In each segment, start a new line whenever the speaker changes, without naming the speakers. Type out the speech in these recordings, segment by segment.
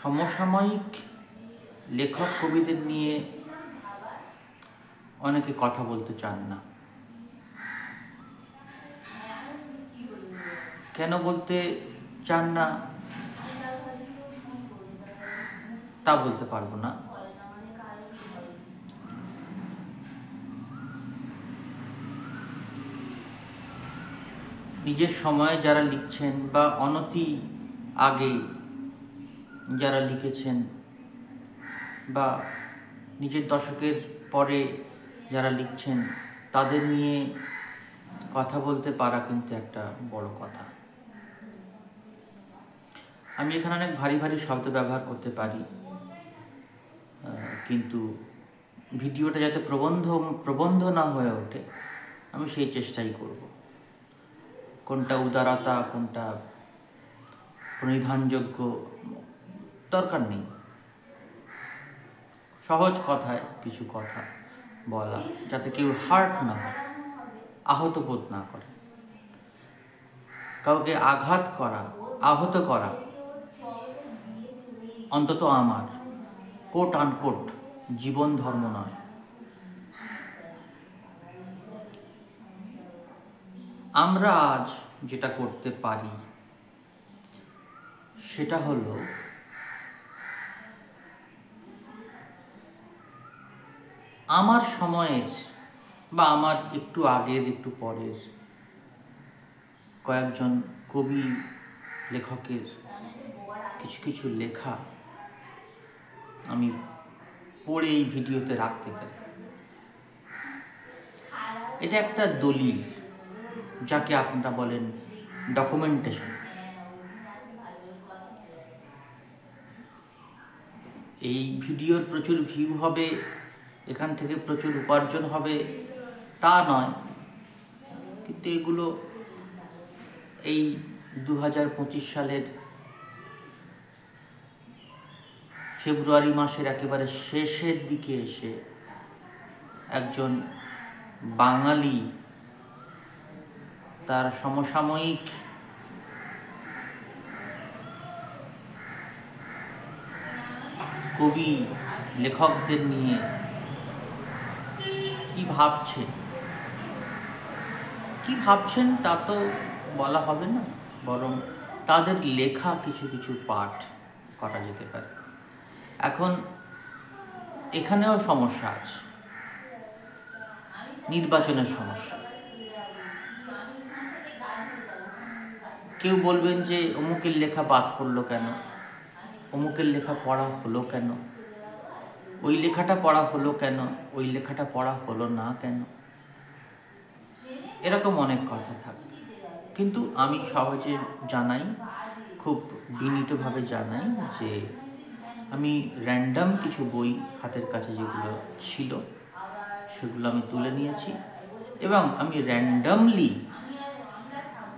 সমসাময়িক লেখক কবিদের নিয়ে অনেকে কথা বলতে চান না। কেন বলতে চান না তা বলতে পারবো না। নিজের সময়ে যারা লিখছেন বা অনতি আগে যারা লিখেছেন বা নিজের দশকের পরে যারা লিখছেন তাদের নিয়ে কথা বলতে পারা কিন্তু একটা বড় কথা। আমি এখানে অনেক ভারী ভারী শব্দ ব্যবহার করতে পারি, কিন্তু ভিডিওটা যাতে প্রবন্ধ না হয়ে ওঠে আমি সেই চেষ্টাই করব। কোনটা উদারতা, কোনটা প্রণিধানযোগ্য দরকার নেই। সহজ কথায় কিছু কথা বলা, যাতে কেউ হার্ট না হয়, আহত বোধ না করে। কাউকে আঘাত করা, আহত করা অন্তত আমার কোট আনকোট জীবন ধর্ম নয়। আমরা আজ যেটা করতে পারি সেটা হলো আমার সময়ের বা আমার একটু আগের একটু পরের কয়েকজন কবি লেখকের কিছু কিছু লেখা আমি পড়ে এই ভিডিওতে রাখতে পারি। এটা একটা দলিল, যাকে আপনারা বলেন ডকুমেন্টেশন। এই ভিডিওর প্রচুর ভিউ হবে, এখান থেকে প্রচুর উপার্জন হবে তা নয়, কিন্তু এগুলো এই 2025 সালের ফেব্রুয়ারি মাসের একেবারে শেষের দিকে এসে একজন বাঙালি তার সমসাময়িক কবি লেখকদের নিয়ে কি ভাবছেন তা তো বলা হবে না, বরং তাদের লেখা কিছু কিছু পাঠ করা যেতে পারে। এখন এখানেও সমস্যা আছে, নির্বাচনের সমস্যা। কেউ বলবেন যে অমুকের লেখা বাদ পড়লো কেন, অমুকের লেখা পড়া হলো কেন, ওই লেখাটা পড়া হলো কেন, ওই লেখাটা পড়া হলো না কেন, এরকম অনেক কথা থাকে। কিন্তু আমি সহজে জানাই, খুব বিনীতভাবে জানাই যে আমি র্যান্ডাম কিছু বই হাতের কাছে যেগুলো ছিল সেগুলো আমি তুলে নিয়েছি এবং আমি র্যান্ডামলি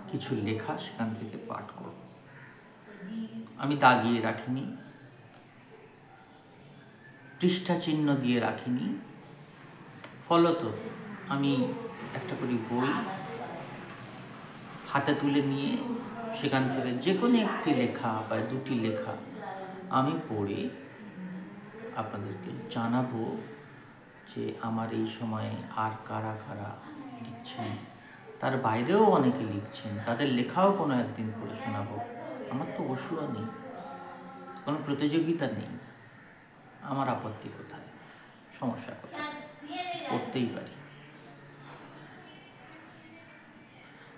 কিছু লেখা সেখান থেকে পাঠ করব। আমি দাগিয়ে রাখিনি, পৃষ্ঠা চিহ্ন দিয়ে রাখিনি, ফলত আমি একটা করে বই হাতে তুলে নিয়ে সেখান থেকে যে কোনো একটি লেখা বা দুটি লেখা আমি পড়ে আপনাদেরকে জানাবো যে আমার এই সময়ে আর কারা কারা লিখছেন। তার বাইরেও অনেকে লিখছেন, তাদের লেখাও কোনো একদিন পড়ে শোনাবো। আমার তো অসুয়া নেই, কোনো প্রতিযোগিতা নেই, আমার আপত্তি কোথায়, সমস্যা কোথায়, পড়তেই পারি।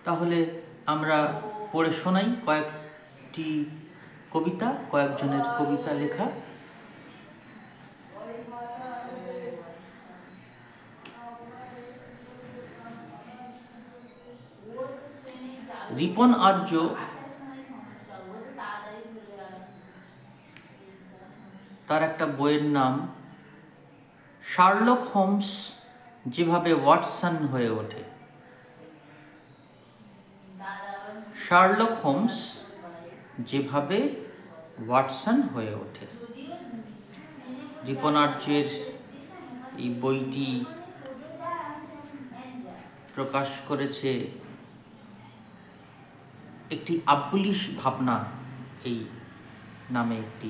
তাহলে আমরা পড়ে শোনাই কয়েকটি কবিতা, কয়েকজনের কবিতা লেখা। রিপন আর্য তার একটা বইয়ের নাম শার্লক হোমস যেভাবে ওয়াটসন হয়ে ওঠে। শার্লক হোমস যেভাবে ওয়াটসন হয়ে ওঠে। রিপন আর্যের এই বইটি প্রকাশ করেছে একটি আব্বুলিশ ভাবনা এই নামে একটি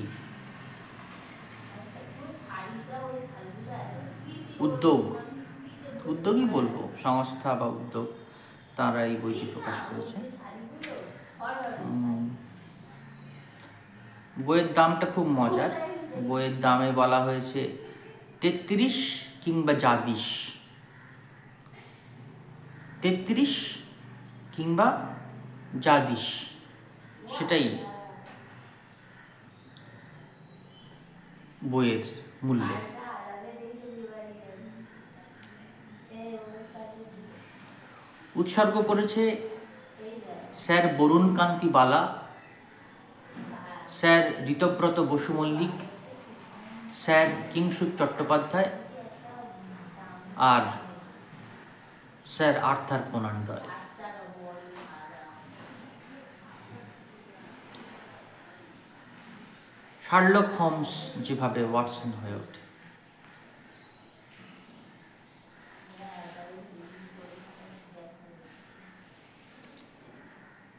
উদ্যোগই বলবো, সংস্থা বা উদ্যোগ, তারা এই বইটি প্রকাশ করেছে। বইয়ের দামটা খুব মজার। বইয়ের দামে বলা হয়েছে 33 কিংবা জাদিস, 33 কিংবা জাদিস, সেটাই বইয়ের মূল্য। উৎসর্গ করেছে sir Barun Kanti Bala, sir Ritabrata Basu Mallick, sir Kingshuk Chattopadhyay আর sir Arthur Conan Doyle. Sherlock Holmes যেভাবে ওয়াটসন হয়ে ওঠে।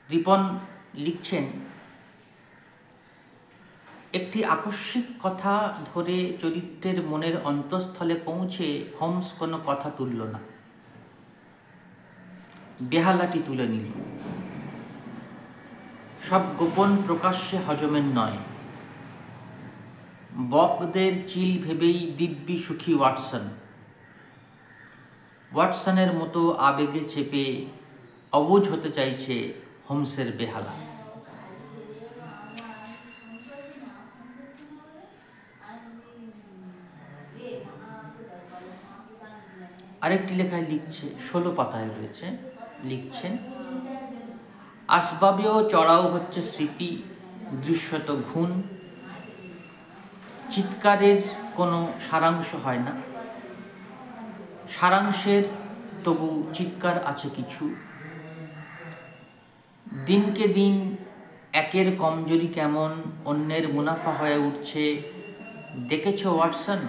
রিপন লিখছেন, একটি আকস্মিক কথা ধরে চরিত্রের মনের অন্তঃস্থলে পৌঁছে হোমস কোনো কথা তুলল না, বেহালাটি তুলে নিল। সব গোপন প্রকাশ্যে হজমের নয়, বকদের চিল ভেবেই দিব্যি সুখী ওয়াটসনের মতো আবেগে চেপে অবুঝ হতে চাইছে হোমসের বেহালা। আরেকটি লেখায় লিখছে, 16 পাতায় রয়েছে, লিখছেন, আসবাবেও চড়াও হচ্ছে স্মৃতি, দৃশ্যত ঘুণ, চিৎকারের কোনো সারাংশ হয় না, সারাংশের তবু চিৎকার আছে কিছু। দিনকে দিন একের কমজোরি কেমন অন্যের মুনাফা হয়ে উঠছে, দেখেছ ওয়াটসন?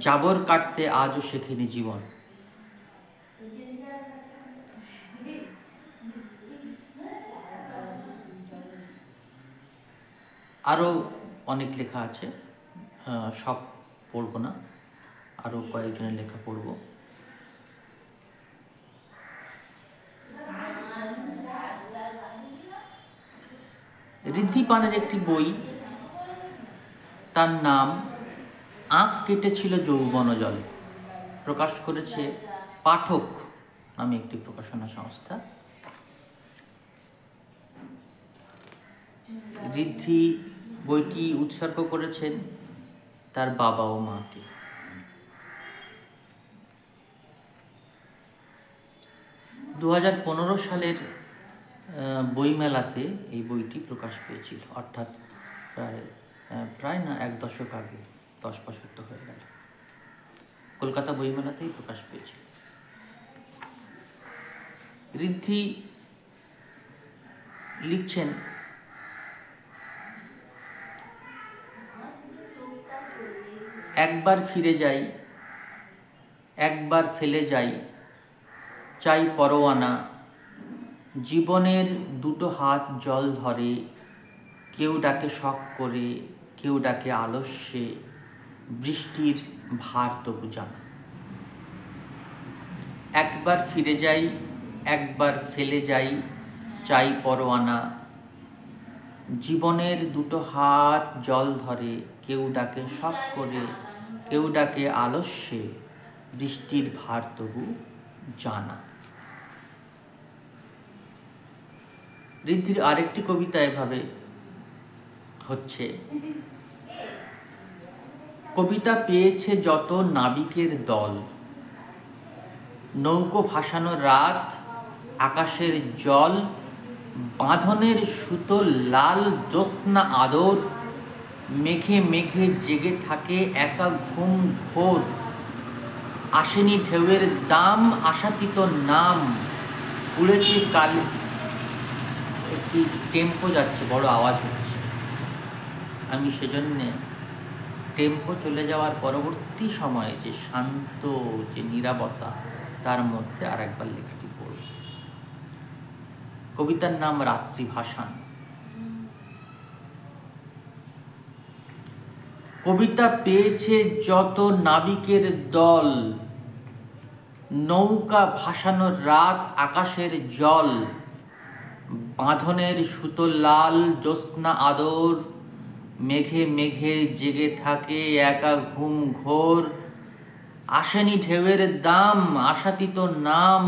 জাবর কাটতে আজও শেখেনি জীবন। আরও অনেক লেখা আছে, সব পড়ব না, আরও কয়েকজনের লেখা পড়ব। ঋদ্ধি পানের একটি বই, তার নাম আঁক কেটেছিল যৌবন জলে, প্রকাশ করেছে পাঠক নামে একটি প্রকাশনা সংস্থা। ঋদ্ধি বইটি উৎসর্গ করেছেন তার বাবা ও মাকে। দু 2015 সালের বইমেলাতে এই বইটি প্রকাশ পেয়েছিল, অর্থাৎ প্রায় না 1 দশক আগে, 10 বছর তো হয়ে গেল। কলকাতা বইমেলাতেই প্রকাশ পেয়েছিল। ঋদ্ধি লিখছেন, একবার ফিরে যাই, একবার ফেলে যাই, চাই পরোয়ানা, জীবনের দুটো হাত জল ধরে, কেউ ডাকে শখ করে, কেউ ডাকে আলস্যে, বৃষ্টির ভার তবু জানা। একবার ফিরে যাই, একবার ফেলে যাই, চাই পরোয়ানা, জীবনের দুটো হাত জল ধরে, কেউ ডাকে শখ করে, কেউ ডাকে আলস্যে, বৃষ্টির ভার তবু জানা। ঋদ্ধির আরেকটি কবিতা এভাবে হচ্ছে, কবিতা পেয়েছে যত নাবিকের দল, নৌকো ভাসানো রাত, আকাশের জল, বাঁধনের সুতো লাল জ্যোৎস্না আদর, মেঘে মেঘে জেগে থাকে একা ঘুম ঘোর, আসেনি ঢেউয়ের দাম, আশাতীত নাম, উড়েছে কাল। একটি টেম্পো যাচ্ছে, বড় আওয়াজ হচ্ছে, আমি সেজন্যে টেম্পো চলে যাওয়ার পরবর্তী সময়ে যে শান্ত, যে নীরবতা, তার মধ্যে আর একবার লেখাটি পড়ব। কবিতার নাম রাত্রি ভাসান। কবিতা পেয়েছে যত নাবিকের দল, নৌকা ভাসানোর রাত আকাশের জল, বাঁধনের সুতো লাল জ্যোৎস্না আদর, মেঘে মেঘে জেগে থাকে একা ঘুম ঘোর, আসেনি ঢেউয়ের দাম আশাতীত নাম,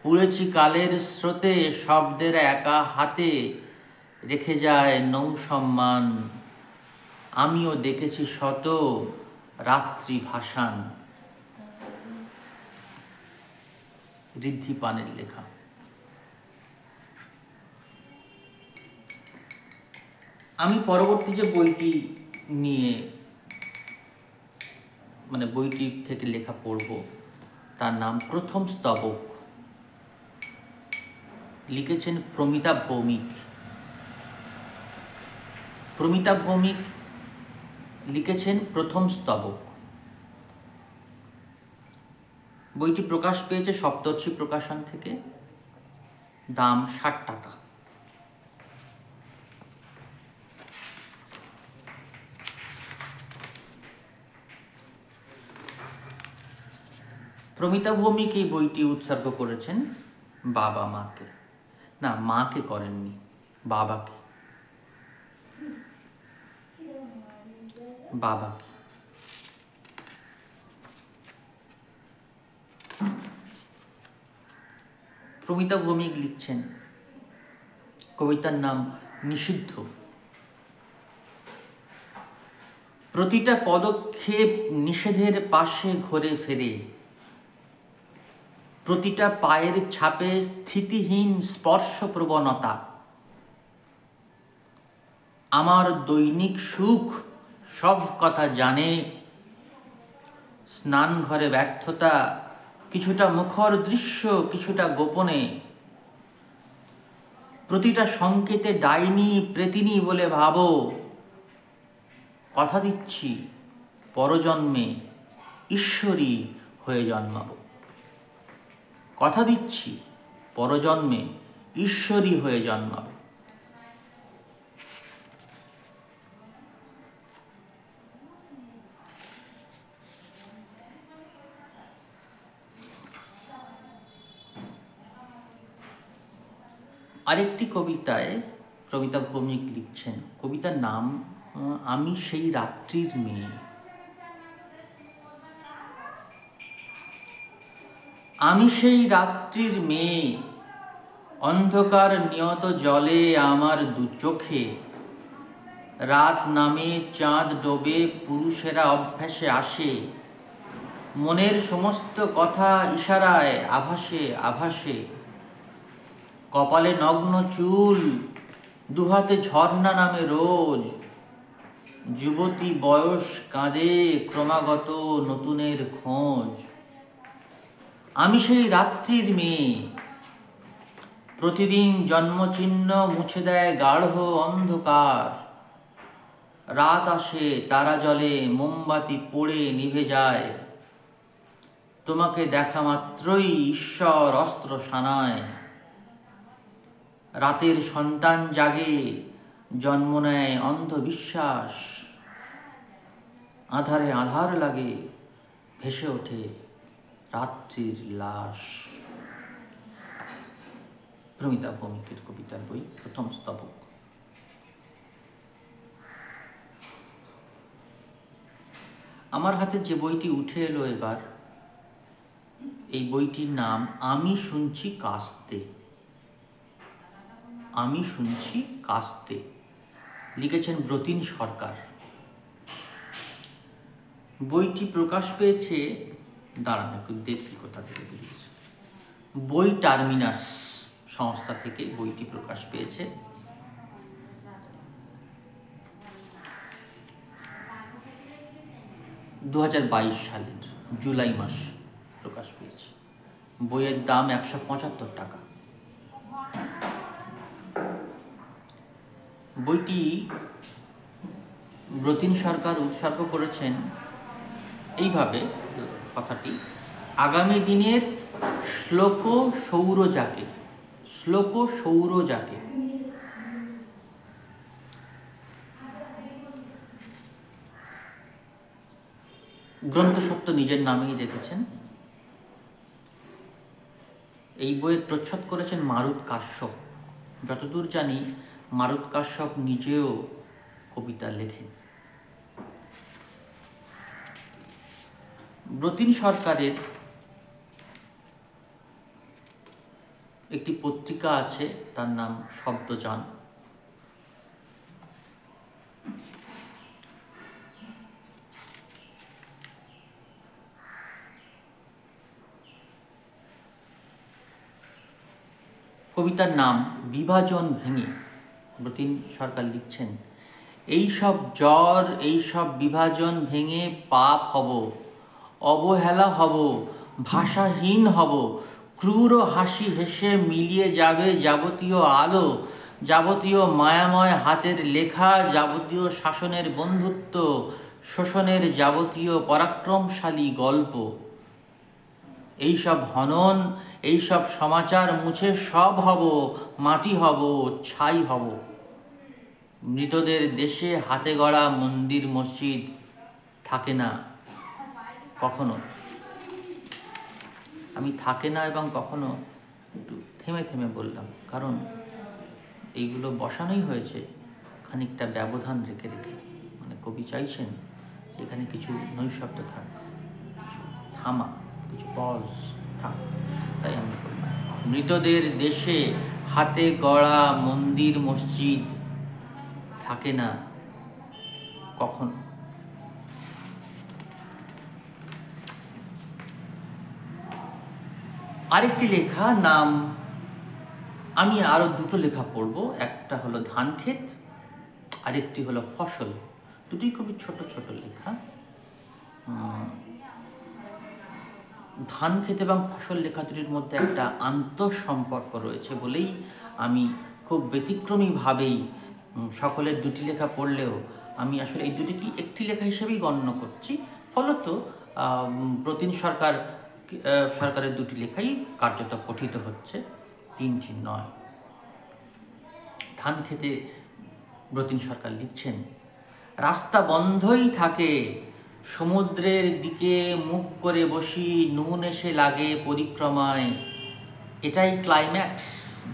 পুড়েছি কালের স্রোতে শব্দের একা হাতে, রেখে যায় নৌ সম্মান, আমিও দেখেছি শত রাত্রি ভাসান। ঋদ্ধি পানের লেখা। আমি পরবর্তী যে বইটি নিয়ে বইটি থেকে লেখা পড়ব তার নাম প্রথম স্তবক। লিখেছেন প্রমিতা ভৌমিক। প্রমিতা ভৌমিক লিখেছেন প্রথম স্তবক। বইটি প্রকাশ পেয়েছে সপ্তর্ষি প্রকাশন থেকে। দাম 60 টাকা। প্রমিতা ভৌমিক এই বইটি উৎসর্গ করেছেন বাবা মাকে, না মাকে করেননি, বাবাকে। বাবাকে প্রমিতা ভৌমিক লিখছেন, কবিতার নাম নিষিদ্ধ। প্রতিটা পদক্ষেপ নিষেধের পাশে ঘুরে ফেরে, প্রতিটা পায়ের ছাপে স্থিতিহীন স্পর্শ প্রবণতা। আমার দৈনিক সুখ সব কথা জানে, স্নান ঘরে ব্যর্থতা কিছুটা মুখর দৃশ্য কিছুটা গোপনে, প্রতিটা সংকেতে ডাইনি প্রেতিনী বলে ভাবো, কথা দিচ্ছি পরজন্মে ঈশ্বরী হয়ে জন্মাবো। কথা দিচ্ছি পরজন্মে ঈশ্বরী হয়ে জন্মাবো। আরেকটি কবিতায় প্রমিতা ভৌমিক লিখছেন, কবিতার নাম আমি সেই রাত্রির মেয়ে। আমি সেই রাত্রির মেয়ে, অন্ধকার নিয়ত জলে আমার দু চোখে, রাত নামে চাঁদ ডোবে পুরুষেরা অভ্যাসে আসে, মনের সমস্ত কথা ইশারায় আভাসে আভাসে, কপালে নগ্ন চুল দুহাতে ঝর্ণা নামে রোজ, যুবতী বয়স কাঁদে ক্রমাগত নতুনের খোঁজ। আমি সেই রাত্রির মেয়ে, প্রতিদিন জন্মচিহ্ন মুছে দেয় গাঢ় অন্ধকার, রাত আসে তারা জলে মোমবাতি পড়ে নিভে যায়, তোমাকে দেখা মাত্রই ঈশ্বর অস্ত্র শানায়, রাতের সন্তান জাগে জন্ম নেয় অন্ধবিশ্বাস, আধারে আধার লাগে ভেসে ওঠে রাত্রির লাশ। প্রমিতা ভৌমিকের কবিতার বই প্রথম স্তবক। আমার হাতে যে বইটি উঠে এলো এবার, এই বইটির নাম আমি শুনছি কাস্তে। আমি শুনছি কাস্তে। লিখেছেন ব্রতিন সরকার। বইটি প্রকাশ পেয়েছে, দাঁড়ান একটু দেখি কোথা থেকে বেরিয়েছে, বই টার্মিনাস সংস্থা থেকে বইটি প্রকাশ পেয়েছে। দু 2022 সালের জুলাই মাস প্রকাশ পেয়েছে। বইয়ের দাম 175 টাকা। বইটি ব্রতিন সরকার উৎসর্গ করেছেন এইভাবে, কথাটি আগামী দিনের শ্লোক সৌরজাকে। শ্লোক সৌরজাকে। গ্রন্থসত্য নিজের নামেই রেখেছেন। এই বইয়ের প্রচ্ছদ করেছেন মারুত কাশ্যপ। যতদূর জানি মারুত কাশ্যপ নিজেও কবিতা লেখেন। ব্রতিন সরকারের একটি পত্রিকা আছে, তার নাম শব্দযান। কবিতার নাম বিভাজন ভেঙে। ব্রতিন সরকার লিখছেন, এইসব জ্বর, এইসব বিভাজন ভেঙে পাপ হব, অবহেলা হব, ভাষাহীন হব, ক্রূর হাসি হেসে মিলিয়ে যাবে যাবতীয় আলো, যাবতীয় মায়াময় হাতের লেখা, যাবতীয় শাসনের বন্ধুত্ব, শোষণের যাবতীয় পরাক্রমশালী গল্প। এইসব হনন, এইসব সমাচার মুছে সব হব, মাটি হব, ছাই হব। মৃতদের দেশে হাতে গড়া মন্দির মসজিদ থাকে না কখনো। আমি থাকে না এবং কখনো একটু থেমে থেমে বললাম, কারণ এইগুলো বসানোই হয়েছে খানিকটা ব্যবধান রেখে রেখে। মানে কবি চাইছেন এখানে কিছু নৈশব্দ থাক, কিছু থামা, কিছু পজ থাক। তাই আমি বললাম, মৃতদের দেশে হাতে গড়া মন্দির মসজিদ থাকে না কখনো। আরেকটি লেখা নাম, আমি আরো দুটো লেখা পড়ব। একটা হলো ধানক্ষেত, আরেকটি হলো ফসল। দুটি খুবই ছোট ছোট লেখা। ধানক্ষেত এবং ফসল লেখা দুটির মধ্যে একটা আন্তঃসম্পর্ক রয়েছে বলেই আমি খুব ব্যতিক্রমীভাবেই সকলের দুটি লেখা পড়লেও আমি আসলে এই দুটিকে একটি লেখা হিসেবেই গণ্য করছি। ফলত ব্রতিন সরকারের দুটি লেখাই কার্যত পঠিত হচ্ছে, তিনটি নয়। ধানক্ষেতে ব্রতিন সরকার লিখছেন, রাস্তা বন্ধই থাকে, সমুদ্রের দিকে মুখ করে বসি, নুন এসে লাগে পরিক্রমায়। এটাই ক্লাইম্যাক্স,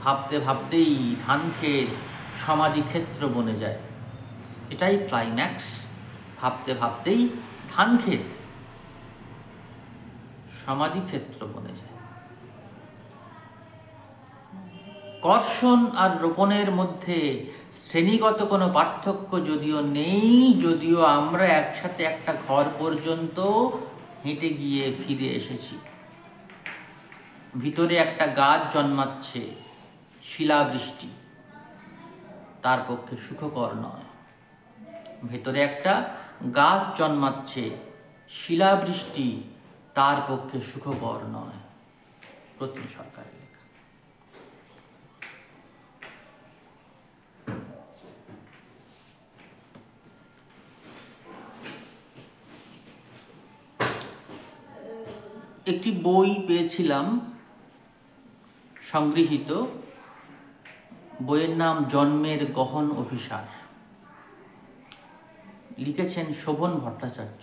ভাবতে ভাবতেই ধানক্ষেত সমাধিক্ষেত্র বনে যায়। এটাই ক্লাইম্যাক্স, ভাবতে ভাবতেই ধানক্ষেত সমাধিক্ষেত্র বনে যায়। কর্ষণ আর রোপণের মধ্যে শ্রেণীগত কোনো পার্থক্য যদিও নেই, যদিও আমরা একসাথে একটা ঘর পর্যন্ত হেঁটে গিয়ে ফিরে এসেছি। ভিতরে একটা গাছ জন্মাচ্ছে, শিলাবৃষ্টি তার পক্ষে সুখকর নয়। ভেতরে একটা গাছ জন্মাচ্ছে, শিলাবৃষ্টি তার পক্ষে সুখকর নয়। ব্রতিন সরকারের লেখা। একটি বই পেয়েছিলাম সংগৃহীত, বইয়ের নাম জন্মের গহন অভিসার, লিখেছেন শোভন ভট্টাচার্য।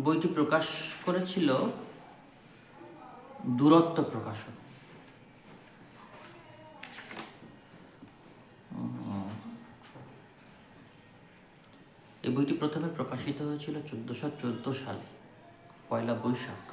বইটি প্রকাশ করেছিল দূরত্ব প্রকাশন। এই বইটি প্রথমে প্রকাশিত হয়েছিল 1414 সালে, পয়লা বৈশাখ।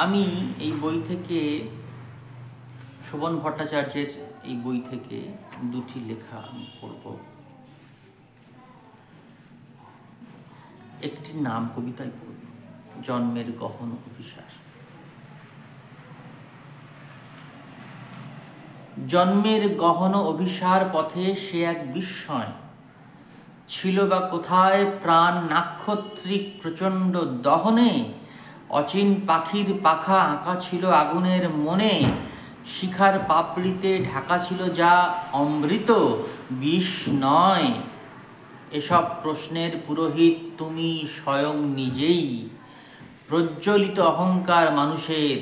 আমি এই বই থেকে, শোভন ভট্টাচার্যের এই বই থেকে দুটি লেখা আমি পড়ব। একটি নাম কবিতায় পড়ব, জন্মের গহন অভিসার। জন্মের গহন অভিসার পথে সে এক বিস্ময় ছিল বা কোথায়, প্রাণ নাক্ষত্রিক প্রচণ্ড দহনে, অচিন পাখির পাখা আঁকা ছিল আগুনের মনে, শিখার পাপড়িতে ঢাকা ছিল যা অমৃত, বিষ নয়। এসব প্রশ্নের পুরোহিত তুমি স্বয়ং নিজেই। প্রজ্বলিত অহংকার মানুষের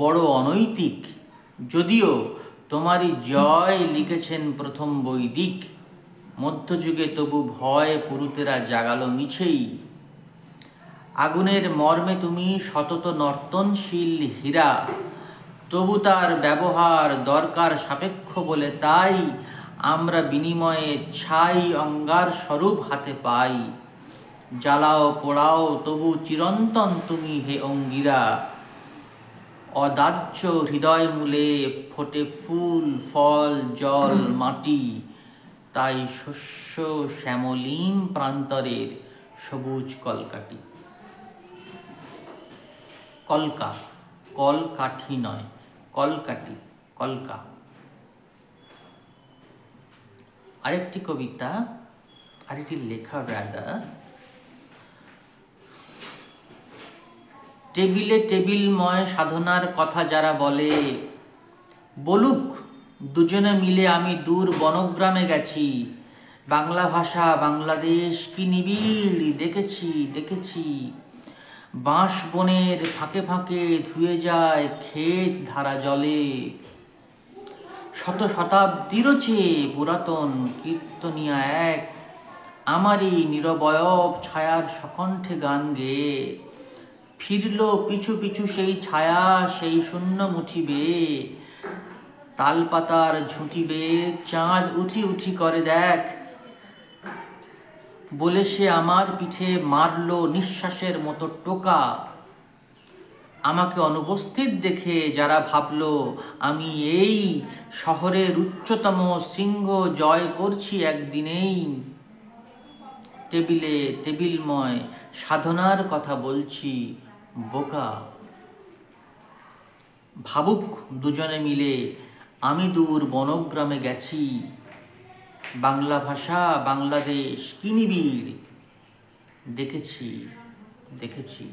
বড় অনৈতিক, যদিও তোমারই জয় লিখেছেন প্রথম বৈদিক। মধ্যযুগে তবু ভয় পুরুতেরা জাগালো মিছেই। আগুনের মর্মে তুমি সতত নর্তনশীল হীরা, তবু তার ব্যবহার দরকার সাপেক্ষ বলে তাই আমরা বিনিময়ে ছাই অঙ্গার স্বরূপ হাতে পাই। জ্বালাও পোড়াও তবু চিরন্তন তুমি হে অঙ্গিরা, অদাহ্য হৃদয় মূলে ফোটে ফুল ফল জল মাটি, তাই শস্য শ্যামলীন প্রান্তরের সবুজ কলকাঠি। কলকা, কলকাঠি নয়, কলকাঠি, কলকা। আরেকটি কবিতা, আরেকটি লেখা রাদার। টেবিলে টেবিলময় সাধনার কথা যারা বলে, বলুক দুজনে মিলে আমি দূর বনগ্রামে গেছি। বাংলা ভাষা বাংলাদেশ কি নিবিড় দেখেছি দেখেছি। বাঁশ বনের ফাঁকে ফাঁকে ধুয়ে যায় ক্ষেত ধারা জলে। শত শতাব্দীরও চেয়ে পুরাতন কীর্তনিয়া এক আমারই নিরবয়ব ছায়ার সকণ্ঠে গান গেয়ে ফিরল পিছু পিছু সেই ছায়া সেই শূন্য মুঠিবে। তালপাতার ঝুঁটিবে চাঁদ উঠি উঠি করে দেখ, বলে সে আমার পিঠে মারল নিঃশ্বাসের মতো টোকা। আমাকে অনুপস্থিত দেখে যারা ভাবল আমি এই শহরের উচ্চতম শৃঙ্গ জয় করছি একদিনেই, টেবিলে টেবিলময় সাধনার কথা বলছি বোকা। ভাবুক দুজনে মিলে আমি দূর বনগ্রামে গেছি। বাংলা ভাষা বাংলাদেশ কি নিবিড় দেখেছি দেখেছি।